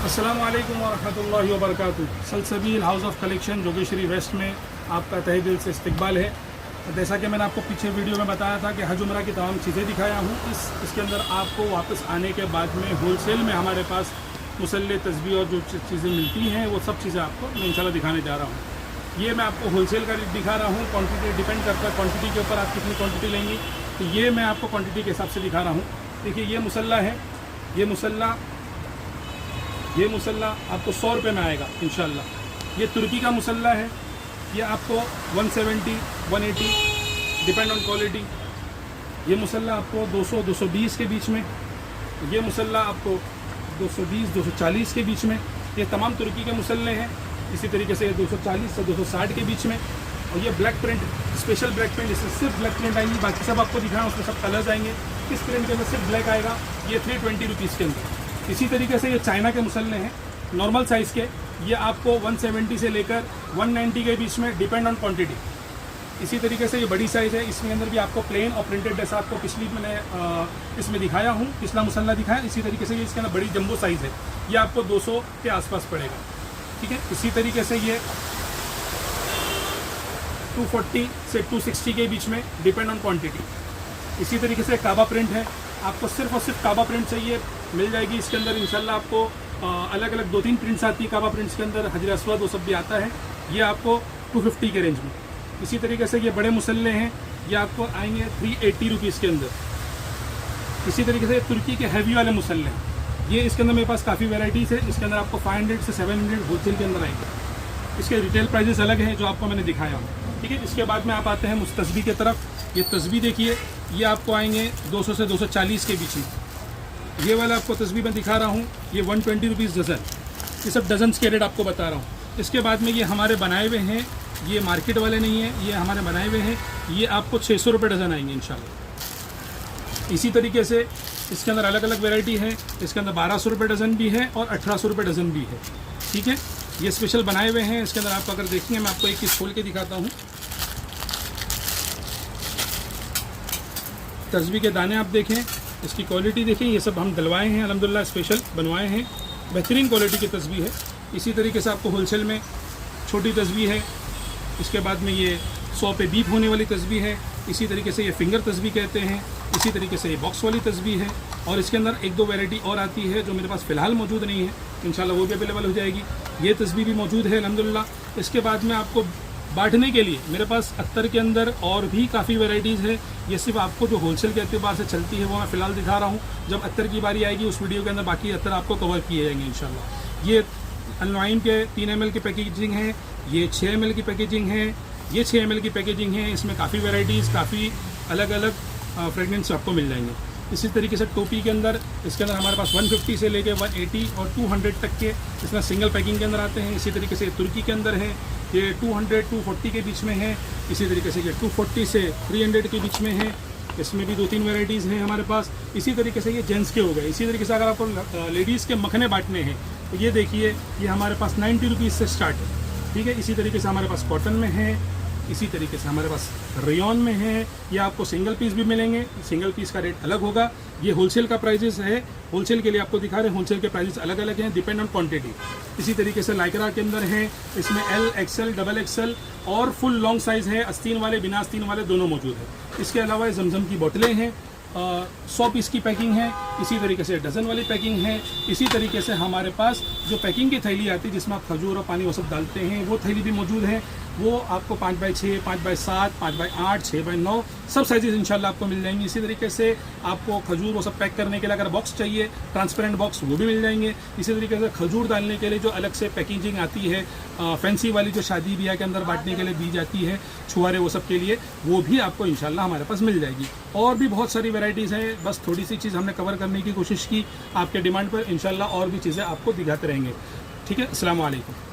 अस्सलामु अलैकुम वरहमतुल्लाहि वबरकातुहू। Salsabeel house of collection Jogeshwari west में आपका तहे दिल से इस्तकबाल है। जैसा कि मैंने आपको पीछे वीडियो में बताया था कि हज उम्रा की तमाम चीज़ें दिखाया हूँ। इसके अंदर आपको वापस आने के बाद में होलसेल में हमारे पास मुसल्ले तस्बीह और जो चीज़ें मिलती हैं वो सब चीज़ें आपको मैं इंशाल्लाह दिखाने जा रहा हूँ। ये मैं आपको होलसेल का रेट दिखा रहा हूँ। क्वांटिटी डिपेंड करता है क्वांटिटी के ऊपर, आप कितनी क्वांटिटी लेंगी। तो ये मैं आपको क्वांटिटी के हिसाब से दिखा रहा हूँ। देखिए ये मुसल्ला है, ये मुसल्ला आपको 100 रुपये में आएगा इंशाल्लाह। ये तुर्की का मुसल्ला है, ये आपको 170 180 डिपेंड ऑन क्वालिटी। ये मुसल्ला आपको 200 220 के बीच में, ये मुसल्ला आपको 220 240 के बीच में। ये तमाम तुर्की के मुसल्ले हैं। इसी तरीके से ये 240 से 260 के बीच में। और ये black print, special black print, इसमें सिर्फ ब्लैक प्रिंट आएंगी, बाकी सब आपको दिखाएं उसमें सब कलर्स आएंगे। इस प्रिंट के अंदर सिर्फ ब्लैक आएगा। ये 320 रुपीज़ के अंदर। इसी तरीके से ये चाइना के मुसल्ले हैं नॉर्मल साइज़ के, ये आपको 170 से लेकर 190 के बीच में डिपेंड ऑन क्वांटिटी। इसी तरीके से ये बड़ी साइज़ है, इसमें अंदर भी आपको प्लेन और प्रिंटेड जैसा आपको पिछली मैंने इसमें दिखाया हूँ, पिछला मुसल्ला दिखाया। इसी तरीके से ये इसके अंदर बड़ी जंबो साइज़ है, ये आपको 200 के आसपास पड़ेगा, ठीक है। इसी तरीके से ये 240 से 260 के बीच में डिपेंड ऑन क्वांटिटी। इसी तरीके से काबा प्रिंट है, आपको सिर्फ और सिर्फ काबा प्रिंट चाहिए मिल जाएगी। इसके अंदर इंशाल्लाह आपको अलग अलग 2-3 प्रिंट्स आती है काबा प्रिंट्स के अंदर, हजर अस्वद वो सब भी आता है। ये आपको 250 के रेंज में। इसी तरीके से ये बड़े मुसल्ले हैं, ये आपको आएंगे 380 रुपीज़ के अंदर। इसी तरीके से तुर्की के हैवी वाले मुसल्ले हैं, ये इसके अंदर मेरे पास काफ़ी वेराइटीज़ है। इसके अंदर आपको 500 से 700 होलसेल के अंदर आएंगे। इसके रिटेल प्राइजेस अलग हैं जो आपको मैंने दिखाया, ठीक है। इसके बाद में आप आते हैं उस तस्बीह की तरफ। ये तस्बीह देखिए, ये आपको आएंगे 200 से 240 के बीच में। ये वाला आपको तस्बीह मैं दिखा रहा हूँ, ये 120 रुपीज़ डज़न। ये सब डजन्स के रेट आपको बता रहा हूँ। इसके बाद में ये हमारे बनाए हुए हैं, ये मार्केट वाले नहीं हैं, ये हमारे बनाए हुए हैं। ये आपको 600 रुपये डज़न आएंगे इंशाल्लाह। इसी तरीके से इसके अंदर अलग अलग वेराइटी है। इसके अंदर 1200 रुपये डज़न भी है और 1800 रुपये डज़न भी है, ठीक है। ये स्पेशल बनाए हुए हैं। इसके अंदर आप अगर देखेंगे, मैं आपको एक चीज़ खोल के दिखाता हूँ। तस्बीह के दाने आप देखें, इसकी क्वालिटी देखें, ये सब हम डलवाए हैं अल्हम्दुलिल्लाह, स्पेशल बनवाए हैं, बेहतरीन क्वालिटी की तस्बीह है। इसी तरीके से आपको होलसेल में छोटी तस्बीह है। इसके बाद में ये 100 पे बीप होने वाली तस्बीह है। इसी तरीके से ये फिंगर तस्बीह कहते हैं। इसी तरीके से ये बॉक्स वाली तस्बीह है। और इसके अंदर 1-2 वैरायटी और आती है जो मेरे पास फ़िलहाल मौजूद नहीं है, इंशाल्लाह वो भी अवेलेबल हो जाएगी। ये तस्बीह भी मौजूद है अल्हम्दुलिल्लाह। इसके बाद में आपको बांटने के लिए मेरे पास अत्तर के अंदर और भी काफ़ी वैराइटीज़ है। ये सिर्फ आपको जो होलसेल के एतबार से चलती है वो मैं फ़िलहाल दिखा रहा हूँ। जब अत्तर की बारी आएगी उस वीडियो के अंदर बाकी अत्तर आपको कवर किए जाएंगे इंशाल्लाह। ये अनवाइन के 3 ml की पैकेजिंग है, ये 6 ml की पैकेजिंग है, ये 6 ml की पैकेजिंग है। इसमें काफ़ी वैराइटीज़, काफ़ी अलग अलग फ्रेगनेंस आपको मिल जाएंगे। इसी तरीके से टोपी के अंदर, इसके अंदर हमारे पास 150 से लेके 180 और 200 तक के इसमें सिंगल पैकिंग के अंदर आते हैं। इसी तरीके से तुर्की के अंदर है, ये 200-240 के बीच में है। इसी तरीके से ये 240 से 300 के बीच में है। इसमें भी 2-3 वैराइटीज़ हैं हमारे पास। इसी तरीके से ये जेंट्स के हो गए। इसी तरीके से अगर आपको लेडीज़ के मखने बांटने हैं तो ये देखिए, ये हमारे पास 90 रुपीज़ से स्टार्ट है, ठीक है। इसी तरीके से हमारे पास कॉटन में है। इसी तरीके से हमारे पास रेयॉन में है। ये आपको सिंगल पीस भी मिलेंगे, सिंगल पीस का रेट अलग होगा। ये होलसेल का प्राइजेस है, होलसेल के लिए आपको दिखा रहे हैं। होलसेल के प्राइजेस अलग अलग हैं, डिपेंड ऑन क्वांटिटी। इसी तरीके से लाइक्रा के अंदर है, इसमें L, XL, XXL और फुल लॉन्ग साइज़ है। आस्तीन वाले, बिना आस्तीन वाले दोनों मौजूद है। इसके अलावा जमजम की बोतलें हैं, 100 पीस की पैकिंग है। इसी तरीके से डज़न वाली पैकिंग है। इसी तरीके से हमारे पास जो पैकिंग की थैली आती है जिसमें आप खजूर और पानी वो सब डालते हैं, वो थैली भी मौजूद है। वो आपको 5x6, 5x7, 5x8, 6x9 सब साइजेस इंशाल्लाह आपको मिल जाएंगी। इसी तरीके से आपको खजूर वो सब पैक करने के लिए अगर बॉक्स चाहिए, ट्रांसपेरेंट बॉक्स, वो भी मिल जाएंगे। इसी तरीके से खजूर डालने के लिए जो अलग से पैकेजिंग आती है, फैंसी वाली जो शादी ब्याह के अंदर बांटने के लिए दी जाती है, छुआरे वो सब के लिए, वो भी आपको इंशाल्लाह हमारे पास मिल जाएगी। और भी बहुत सारी वैराइटीज़ हैं, बस थोड़ी सी चीज़ हमने कवर करने की कोशिश की आपके डिमांड पर। इंशाल्लाह और भी चीज़ें आपको दिखाते रहेंगे, ठीक है। अस्सलाम वालेकुम।